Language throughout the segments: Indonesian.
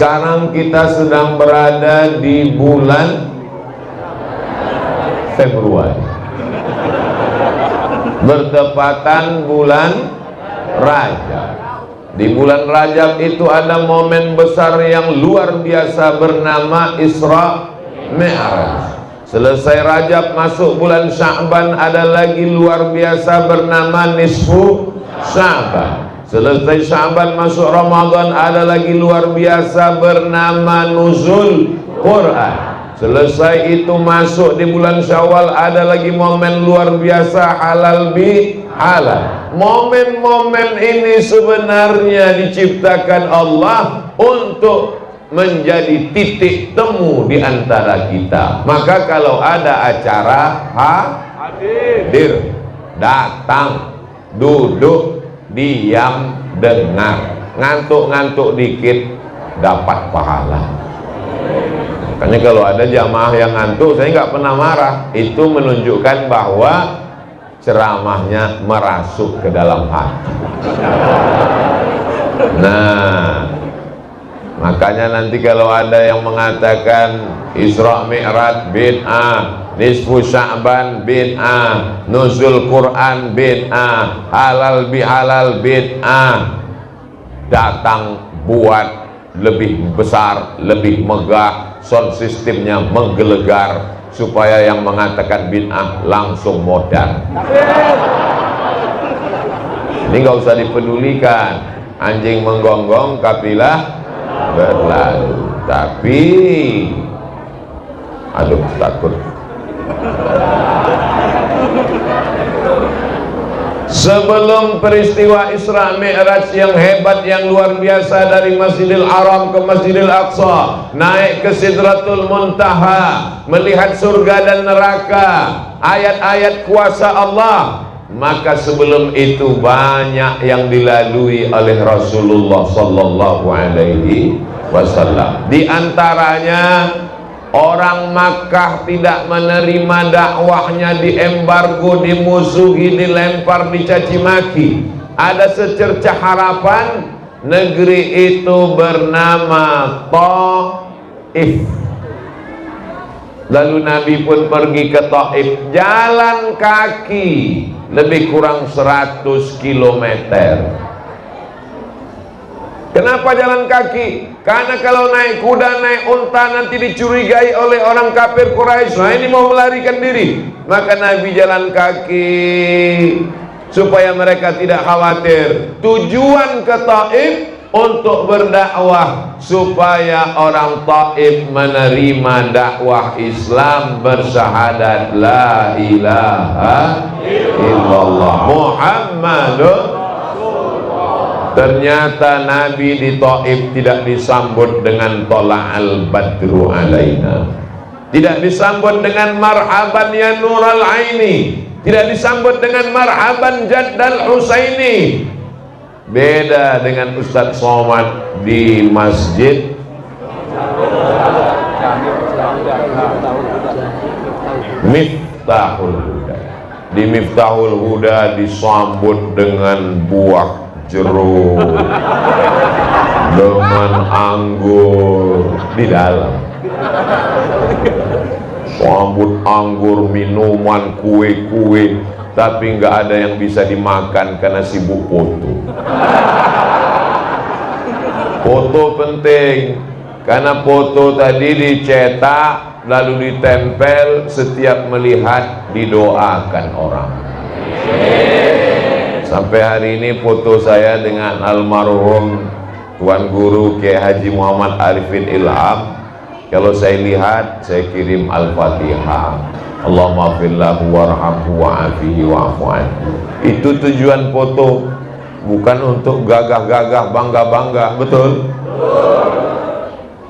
Sekarang kita sedang berada di bulan Februari, bertepatan bulan Rajab. Di bulan Rajab itu ada momen besar yang luar biasa bernama Isra Mi'raj. Selesai Rajab masuk bulan Sya'ban, ada lagi luar biasa bernama Nisfu Sya'ban. Selesai Sya'ban masuk Ramadan, ada lagi luar biasa bernama Nuzul Quran. Selesai itu masuk di bulan Syawal, ada lagi momen luar biasa halal bi halal. Momen-momen ini sebenarnya diciptakan Allah untuk menjadi titik temu di antara kita. Maka kalau ada acara, hadir, datang, duduk, diam, dengar. Ngantuk-ngantuk dikit dapat pahala. Makanya kalau ada jamaah yang ngantuk, saya nggak pernah marah. Itu menunjukkan bahwa ceramahnya merasuk ke dalam hati. Nah, makanya nanti kalau ada yang mengatakan Isra Mi'raj bid'ah, Nisfu Sya'ban bid'ah, Nuzul Quran bid'ah, halal bihalal bid'ah, datang buat lebih besar, lebih megah, sound sistemnya menggelegar, supaya yang mengatakan bid'ah langsung modal. Ini nggak usah dipedulikan, anjing menggonggong kafilah berlalu. Tapi aduh, takut. Sebelum peristiwa Isra Mi'raj yang hebat, yang luar biasa, dari Masjidil Haram ke Masjidil Aqsa, naik ke Sidratul Muntaha, melihat surga dan neraka, ayat-ayat kuasa Allah, maka sebelum itu banyak yang dilalui oleh Rasulullah sallallahu alaihi wasallam. Di antaranya orang Makkah tidak menerima dakwahnya, diembargo, dimusuhi, dilempar, dicaci maki. Ada secercah harapan, negeri itu bernama Taif. Lalu Nabi pun pergi ke Taif, jalan kaki lebih kurang 100 kilometer. Kenapa jalan kaki? Karena kalau naik kuda, naik unta, nanti dicurigai oleh orang kafir Quraisy. Nah, ini mau melarikan diri. Maka Nabi jalan kaki supaya mereka tidak khawatir. Tujuan ke Taif untuk berdakwah, supaya orang Taif menerima dakwah Islam, bersyahadat la ilaha illallah Muhammadun. Ternyata Nabi di Taif tidak disambut dengan tola'al badru alaina, tidak disambut dengan marhaban ya nural aini, tidak disambut dengan marhaban jaddal husaini. Beda dengan Ustadz Somad di masjid Miftahul Huda. Di Miftahul Huda disambut dengan buah jeruk, dengan anggur di dalam, sambut anggur, minuman, kue-kue, tapi nggak ada yang bisa dimakan karena sibuk foto. Foto penting, karena foto tadi dicetak lalu ditempel, setiap melihat didoakan orang. Sampai hari ini foto saya dengan almarhum Tuan Guru Kiai Haji Muhammad Arifin Ilham, kalau saya lihat saya kirim Al-Fatihah, Allahumma fillahu warhamhu wa'afihi wa'afu anhu. Itu tujuan foto, bukan untuk gagah-gagah, bangga-bangga. Betul?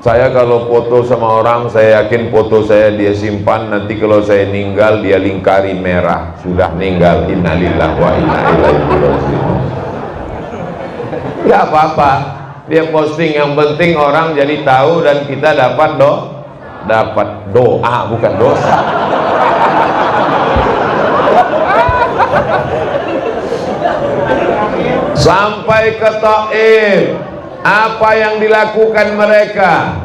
Saya kalau foto sama orang, saya yakin foto saya dia simpan, nanti kalau saya meninggal dia lingkari merah, sudah meninggal, innalillahi wa inna ilaihi raji'un. Nggak apa-apa, dia posting, yang penting orang jadi tahu dan kita dapat doa, bukan dosa. Sampai ke Taif, Apa yang dilakukan mereka?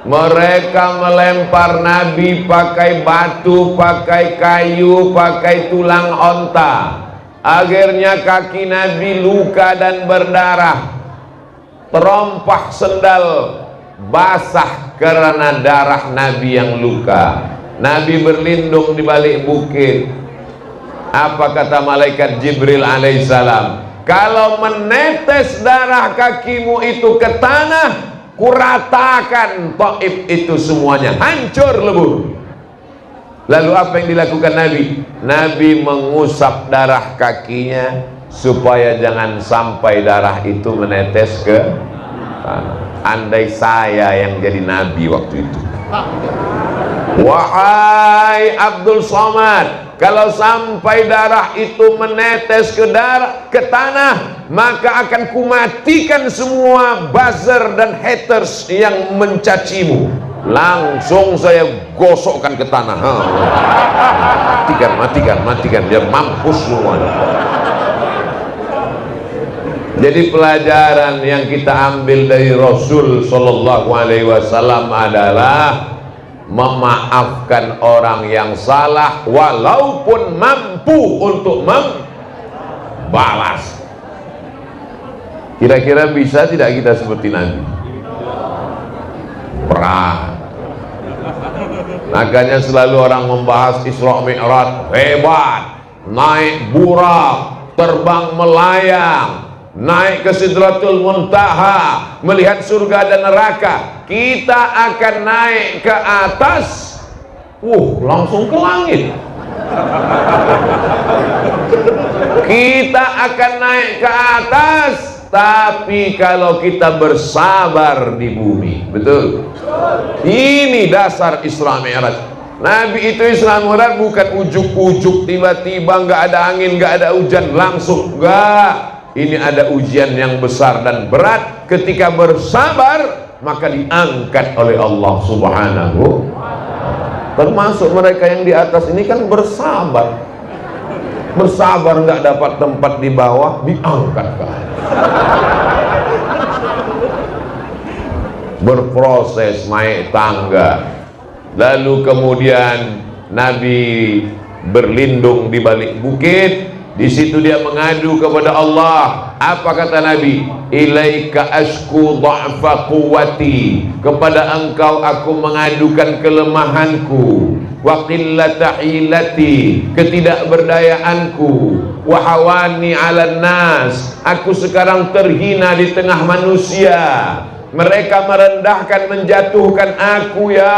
Mereka melempar Nabi pakai batu, pakai kayu, pakai tulang onta. Akhirnya kaki Nabi luka dan berdarah. Terompah sendal basah karena darah Nabi yang luka. Nabi berlindung di balik bukit. Apa kata malaikat Jibril alaihissalam? Kalau menetes darah kakimu itu ke tanah, kuratakan Taif itu semuanya, hancur lebur. Lalu apa yang dilakukan Nabi? Nabi mengusap darah kakinya supaya jangan sampai darah itu menetes ke tanah. Andai saya yang jadi Nabi waktu itu, wahai Abdul Somad, kalau sampai darah itu menetes ke tanah, maka akan kumatikan semua buzzer dan haters yang mencacimu. Langsung saya gosokkan ke tanah. Matikan, biar mampus semuanya. Jadi pelajaran yang kita ambil dari Rasul Shallallahu Alaihi Wasallam adalah memaafkan orang yang salah walaupun mampu untuk membalas. Kira-kira bisa tidak kita seperti Nabi? Berat. Makanya selalu orang membahas Isra Mi'raj, hebat, naik burak, terbang melayang, naik ke Sidratul Muntaha, melihat surga dan neraka. Kita akan naik ke atas, langsung ke langit. Kita akan naik ke atas, tapi kalau kita bersabar di bumi, betul? Ini dasar Isra Mi'raj. Nabi itu Isra Mi'raj bukan ujuk-ujuk tiba-tiba nggak ada angin, nggak ada hujan, langsung enggak. Ini ada ujian yang besar dan berat. Ketika bersabar, maka diangkat oleh Allah Subhanahu. Termasuk mereka yang di atas ini kan bersabar. Bersabar nggak dapat tempat di bawah, diangkat ke atas. Berproses naik tangga. Lalu kemudian Nabi berlindung di balik bukit. Di situ dia mengadu kepada Allah. Apa kata Nabi? Ilaika ashku dha'fa quwwati. Kepada engkau aku mengadukan kelemahanku, wa qillata hilati, ketidakberdayaanku, wa hawani 'alan nas. Aku sekarang terhina di tengah manusia. Mereka merendahkan, menjatuhkan aku, ya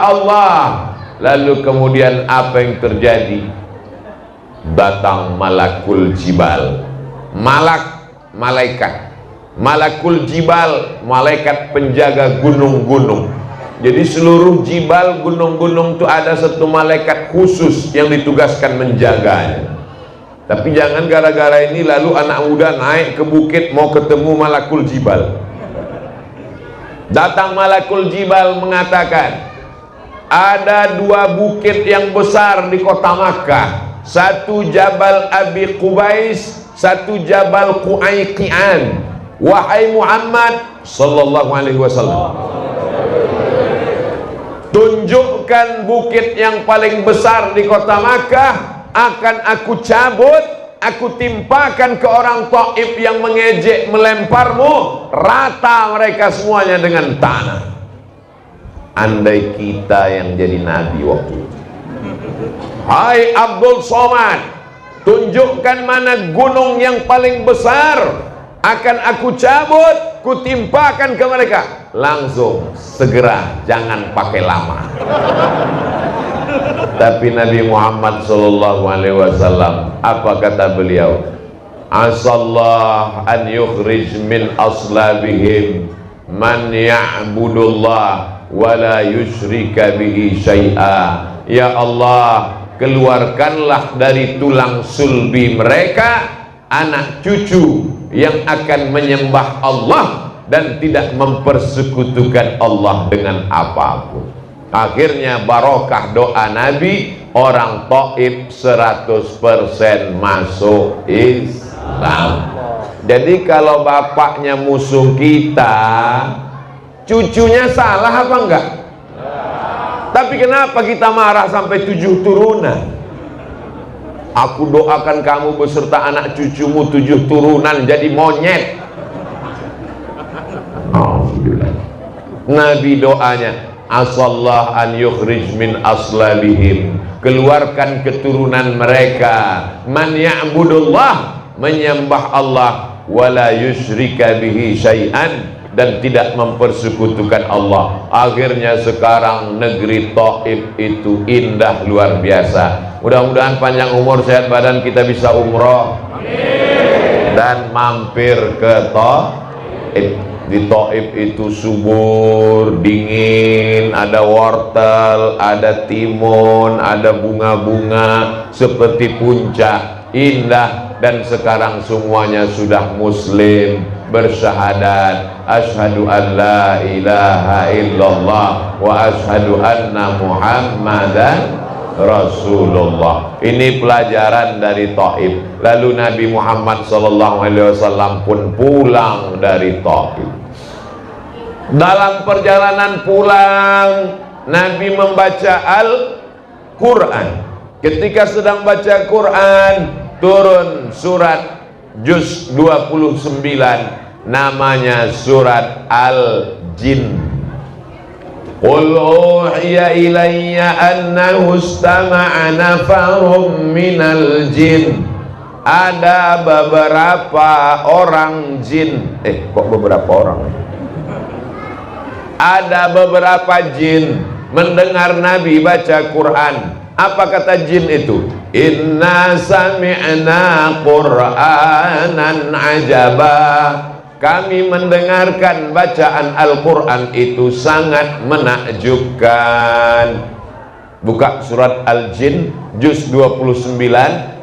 Allah. Lalu kemudian apa yang terjadi? Datang malakul jibal, malaikat malakul jibal, malaikat penjaga gunung-gunung. Jadi seluruh jibal, gunung-gunung itu ada satu malaikat khusus yang ditugaskan menjaganya. Tapi jangan gara-gara ini lalu anak muda naik ke bukit mau ketemu malakul jibal. Datang malakul jibal mengatakan, ada dua bukit yang besar di kota Makkah. Satu Jabal Abi Qubais, satu Jabal Qu'ayqi'an. Wahai Muhammad sallallahu alaihi wasallam, tunjukkan bukit yang paling besar di kota Makkah, akan aku cabut, aku timpakan ke orang Taif yang mengejek melemparmu, rata mereka semuanya dengan tanah. Andai kita yang jadi nabi waktu itu. Hai Abdul Somad, tunjukkan mana gunung yang paling besar, akan aku cabut, kutimpakan ke mereka. Langsung, segera, jangan pakai lama. Tapi Nabi Muhammad SAW, apa kata beliau? Asallah an yukhrij min aslabihim man ya'budullah wa la yusyrika bihi syai'a. Ya Allah, keluarkanlah dari tulang sulbi mereka anak cucu yang akan menyembah Allah dan tidak mempersekutukan Allah dengan apapun. Akhirnya barokah doa Nabi, orang Taif 100% masuk Islam. Jadi kalau bapaknya musuh kita, cucunya salah apa enggak? Tapi kenapa kita marah sampai 7 turunan? Aku doakan kamu beserta anak cucumu 7 turunan jadi monyet. Alhamdulillah. Nabi doanya, asallah an yukhrij min aslabihim, keluarkan keturunan mereka, man ya'budullah, menyembah Allah, wala yusyrika bihi syai'an, dan tidak mempersekutukan Allah. Akhirnya sekarang negeri Taif itu indah luar biasa. Mudah-mudahan panjang umur sehat badan kita bisa umroh. Amin. Dan mampir ke Taif. Di Taif itu subur, dingin, ada wortel, ada timun, ada bunga-bunga seperti puncak, indah. Dan sekarang semuanya sudah muslim, bersyahadat asyhadu an la ilaha illallah wa asyhadu anna muhammadan rasulullah. Ini pelajaran dari Taif. Lalu Nabi Muhammad SAW pun pulang dari Taif. Dalam perjalanan pulang, Nabi membaca Al-Quran. Ketika sedang baca Quran, turun surat juz 29, namanya surat Al-Jin. Qul uhiya ilayya annahu istama'a nafarum minal jin. Ada beberapa orang jin. Kok beberapa orang? Ada beberapa jin mendengar Nabi baca Quran. Apa kata jin itu? Inna sami'na Qur'anan ajaba. Kami mendengarkan bacaan Al-Quran itu sangat menakjubkan. Buka surat Al-Jin juz 29.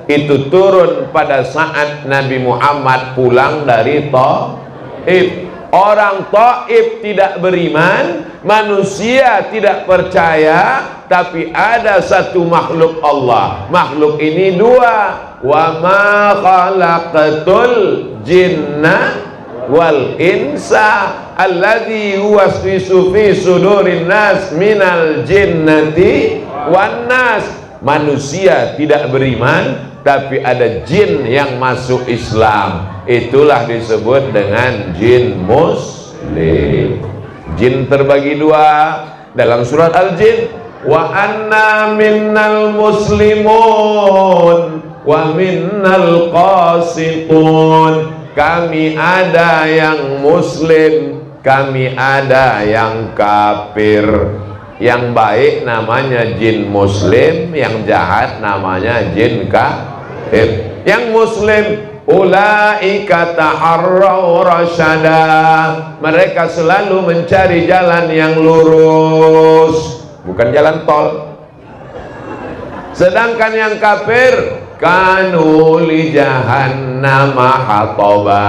Itu turun pada saat Nabi Muhammad pulang dari Taif. Orang Taif tidak beriman, manusia tidak percaya, tapi ada satu makhluk Allah. Makhluk ini dua. Wa ma khalaqatul jinna wal insa alladzi yuwaswisu fi sudurin nas minal jinnati wan nas. Manusia tidak beriman, tapi ada jin yang masuk Islam. Itulah disebut dengan jin muslim. Jin terbagi dua dalam surat Al-Jin. Wa anna minnal muslimun wa minnal qasitun. Kami ada yang muslim, kami ada yang kafir. Yang baik namanya jin muslim, yang jahat namanya jin kafir. Yang muslim, ulaika taharraw rasyada, mereka selalu mencari jalan yang lurus, bukan jalan tol. Sedangkan yang kafir, kanu li jahannama hataba,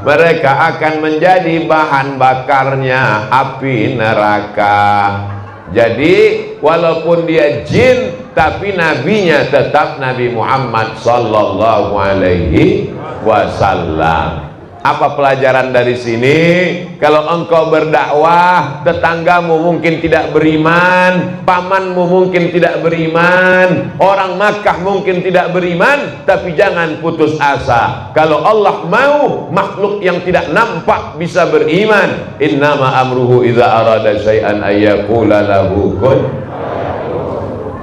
mereka akan menjadi bahan bakarnya api neraka. Jadi walaupun dia jin, tapi nabinya tetap Nabi Muhammad sallallahu alaihi wasallam. Apa pelajaran dari sini? Kalau engkau berdakwah, tetanggamu mungkin tidak beriman, pamanmu mungkin tidak beriman, orang Makkah mungkin tidak beriman, tapi jangan putus asa. Kalau Allah mau, makhluk yang tidak nampak bisa beriman. Innama amruhu idza arada syai'an ayyaqula lahu kun.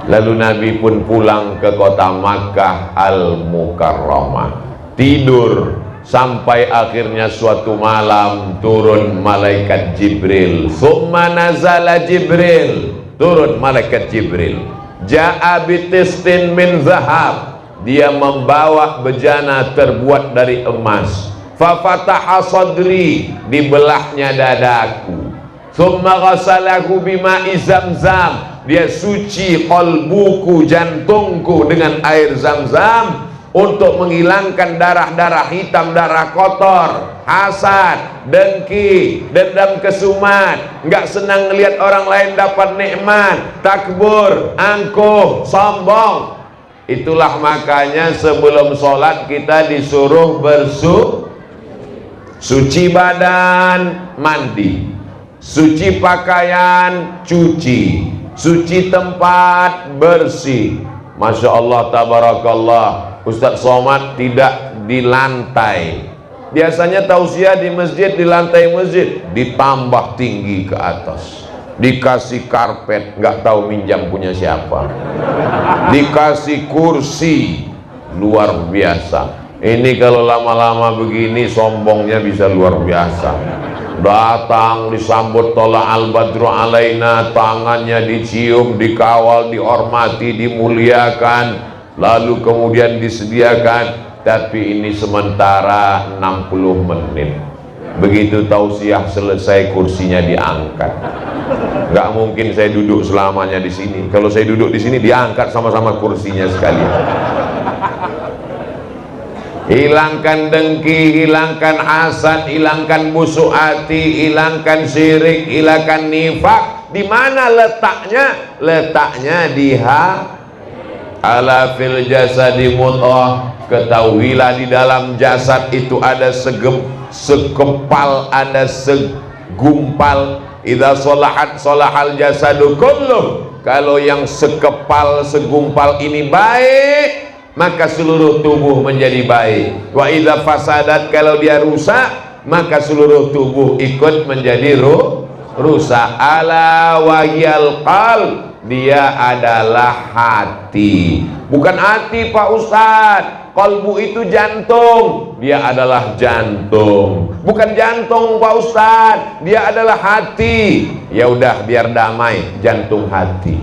Lalu Nabi pun pulang ke kota Makkah Al-Mukarramah, tidur. Sampai akhirnya suatu malam turun malaikat Jibril. Summa nazala Jibril, turun malaikat Jibril. Ja'a bitistin min zahab, dia membawa bejana terbuat dari emas. Fafataha sadri, dibelahnya dadaku. Summa ghasalahu bima'i zamzam, dia suci qalbuku, jantungku dengan air Zam-Zam, untuk menghilangkan darah-darah hitam, darah kotor, hasad, dengki, dendam kesumat, nggak senang melihat orang lain dapat nikmat, takbur, angkuh, sombong. Itulah makanya sebelum sholat kita disuruh suci badan, mandi, suci pakaian, cuci, suci tempat, bersih. Masya Allah, tabarakallah. Ustadz Somad tidak di lantai. Biasanya tausiah di masjid, di lantai masjid, ditambah tinggi ke atas, dikasih karpet, nggak tahu minjam punya siapa, dikasih kursi, luar biasa. Ini kalau lama-lama begini sombongnya bisa luar biasa. Datang disambut tola al-badru alaina, tangannya dicium, dikawal, dihormati, dimuliakan, lalu kemudian disediakan. Tapi ini sementara 60 menit. Begitu tausiah selesai, kursinya diangkat. Nggak mungkin saya duduk selamanya di sini. Kalau saya duduk di sini, diangkat sama-sama kursinya sekalian. Hilangkan dengki, hilangkan hasad, hilangkan busuk hati, hilangkan syirik, hilangkan nifak. Di mana letaknya? Letaknya di ala fil jasadi mudghah. Ketahuilah di dalam jasad itu ada sekepal, ada segumpal. Idza sholahat sholahal jasadu kulluh. Kalau yang sekepal, segumpal ini baik, maka seluruh tubuh menjadi baik. Wa idza fasadat, kalau dia rusak, maka seluruh tubuh ikut menjadi rusak. Ala wahyal qalb, dia adalah hati. Bukan hati Pak Ustadz, qalbu itu jantung, dia adalah jantung. Bukan jantung Pak Ustadz, dia adalah hati. Ya udah, biar damai, jantung hati.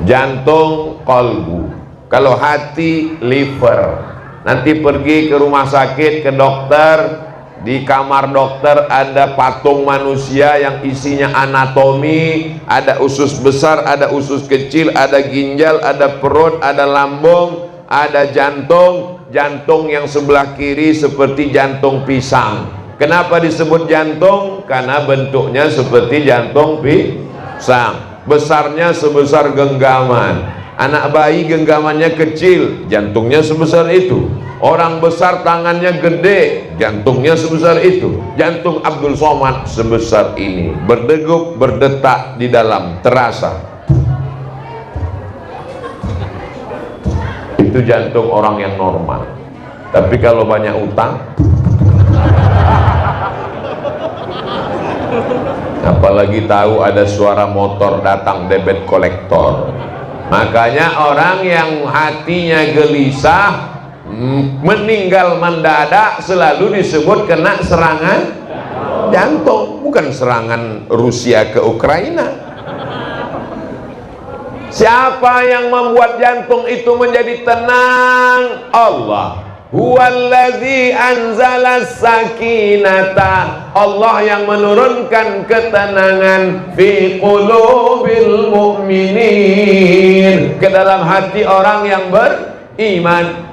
Jantung qalbu, kalau hati liver. Nanti pergi ke rumah sakit, ke dokter, di kamar dokter ada patung manusia yang isinya anatomi, ada usus besar, ada usus kecil, ada ginjal, ada perut, ada lambung, ada jantung. Jantung yang sebelah kiri seperti jantung pisang. Kenapa disebut jantung? Karena bentuknya seperti jantung pisang, besarnya sebesar genggaman. Anak bayi genggamannya kecil, jantungnya sebesar itu. Orang besar tangannya gede, jantungnya sebesar itu. Jantung Abdul Somad sebesar ini, berdegup, berdetak di dalam, terasa. Itu jantung orang yang normal. Tapi kalau banyak utang, apalagi tahu ada suara motor datang, debit kolektor. Makanya orang yang hatinya gelisah, meninggal mendadak, selalu disebut kena serangan jantung. Bukan serangan Rusia ke Ukraina. Siapa yang membuat jantung itu menjadi tenang? Allah. Huwallazi anzalas sakinata. Allah yang menurunkan ketenangan fi qulubil mu'minin, ke dalam hati orang yang beriman.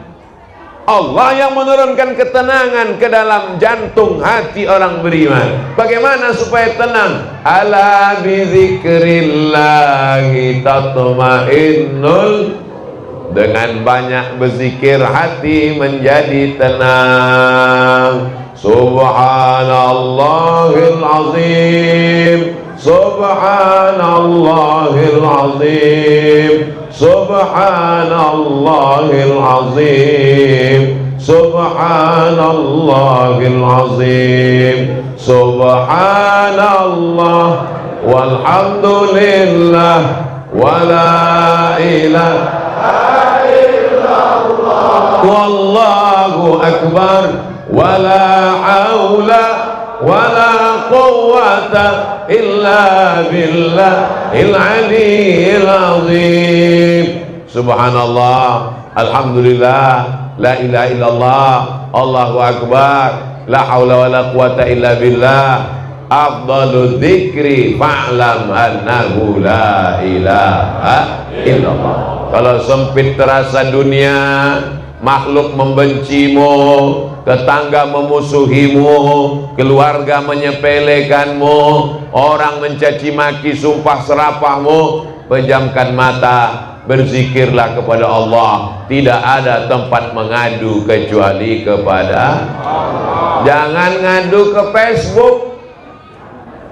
Allah yang menurunkan ketenangan ke dalam jantung hati orang beriman. Bagaimana supaya tenang? Ala bizikrillahi tatma'innul. Dengan banyak berzikir hati menjadi tenang. Subhanallahil azim, subhanallahil azim, subhanallahil azim, subhanallahil azim, subhanallah walhamdulillah wala ilaha wallahu akbar wala haula wala quwwata illa billahil aliyyil azim. Subhanallah, alhamdulillah, la ilaha illallah, Allahu akbar, la haula wala quwwata illa billah. Afdalu dzikri fa'lam annahu la ilaha illallah. Kalau sempit terasa dunia, makhluk membencimu, tetangga memusuhimu, keluarga menyepelekanmu, orang mencaci maki, sumpah serapahmu, pejamkan mata, berzikirlah kepada Allah. Tidak ada tempat mengadu kecuali kepada Allah. Jangan ngadu ke Facebook.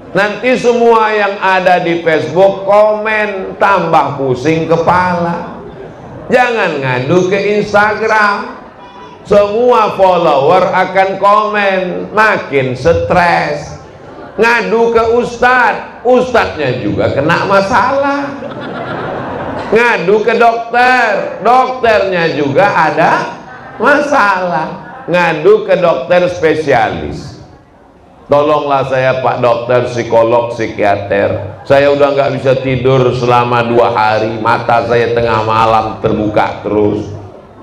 Nanti semua yang ada di Facebook komen, tambah pusing kepala. Jangan ngadu ke Instagram. Semua follower akan komen, makin stres. Ngadu ke ustadz, ustadznya juga kena masalah. Ngadu ke dokter, dokternya juga ada masalah. Ngadu ke dokter spesialis. Tolonglah saya Pak Dokter, psikolog, psikiater. Saya udah nggak bisa tidur selama 2 hari. Mata saya tengah malam terbuka terus.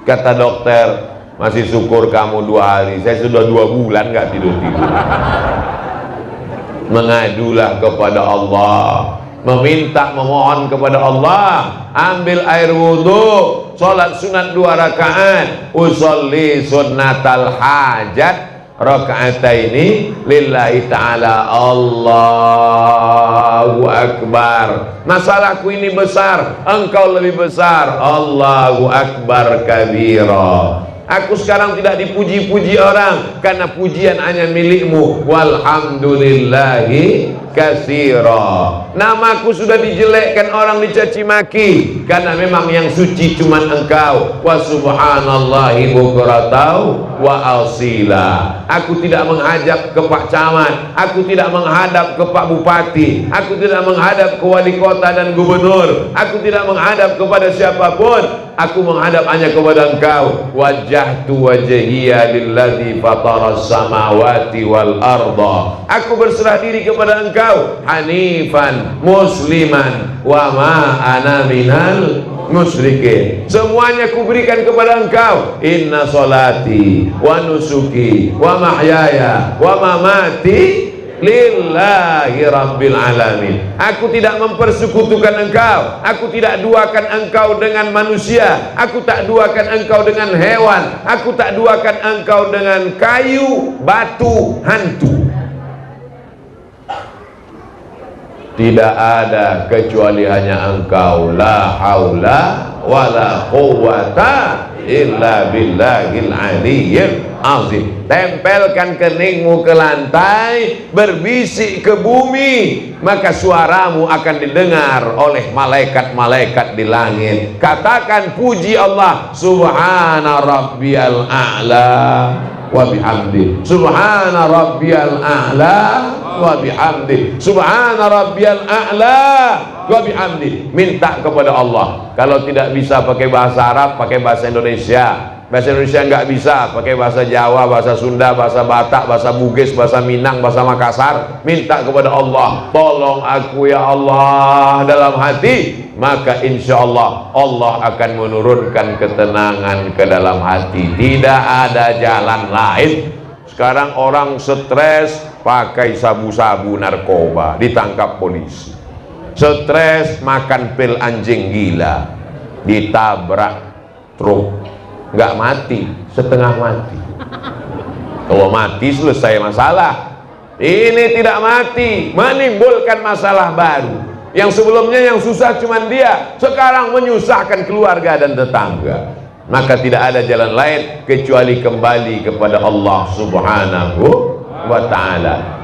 Kata dokter, masih syukur kamu 2 hari. Saya sudah 2 bulan nggak tidur-tidur. Mengadulah kepada Allah, meminta, memohon kepada Allah. Ambil air wudhu, sholat sunat 2 rakaat, usolli sunnatal hajat rakaataini lillahi ta'ala. Allahu akbar. Masalahku ini besar, engkau lebih besar. Allahu akbar kabira. Aku sekarang tidak dipuji-puji orang, karena pujian hanya milikmu. Walhamdulillahi katsira. Namaku sudah dijelekkan orang, dicaci maki, karena memang yang suci cuma engkau. Wa subhanallahi bukratan wa asila. Aku tidak menghadap ke Pak Camat, aku tidak menghadap ke Pak Bupati, aku tidak menghadap ke wali kota dan gubernur, aku tidak menghadap kepada siapapun. Aku menghadap hanya kepada engkau. Wajjahtu wajhiya lilladzi fataras samawati wal arda. Aku berserah diri kepada engkau, hanifan musliman wa ma ana minal musyrikin. Semuanya kuberikan kepada engkau. Inna solati wa nusuki wa mahyaya wa mamati lillahi rabbil alamin. Aku tidak mempersekutukan engkau, aku tidak duakan engkau dengan manusia, aku tak duakan engkau dengan hewan, aku tak duakan engkau dengan kayu, batu, hantu. Tidak ada kecuali hanya engkau. La haula wala quwwata illa billahil aliyyil azim. Tempelkan keningmu ke lantai, berbisik ke bumi, maka suaramu akan didengar oleh malaikat-malaikat di langit. Katakan puji Allah, subhana rabbiyal a'la wa bihamdi, subhana rabbiyal a'la wa bihamdi, subhana rabbiyal a'la wa bihamdi. Minta kepada Allah. Kalau tidak bisa pakai bahasa Arab, pakai bahasa Indonesia. Bahasa Indonesia nggak bisa, pakai bahasa Jawa, bahasa Sunda, bahasa Batak, bahasa Bugis, bahasa Minang, bahasa Makassar. Minta kepada Allah, tolong aku ya Allah dalam hati. Maka insya Allah Allah akan menurunkan ketenangan ke dalam hati. Tidak ada jalan lain. Sekarang orang stres pakai sabu-sabu narkoba, ditangkap polisi. Stres makan pil anjing gila, ditabrak truk, nggak mati, setengah mati. Kalau mati selesai masalah. Ini tidak mati, menimbulkan masalah baru. Yang sebelumnya yang susah cuman dia, sekarang menyusahkan keluarga dan tetangga. Maka tidak ada jalan lain kecuali kembali kepada Allah Subhanahu wa ta'ala.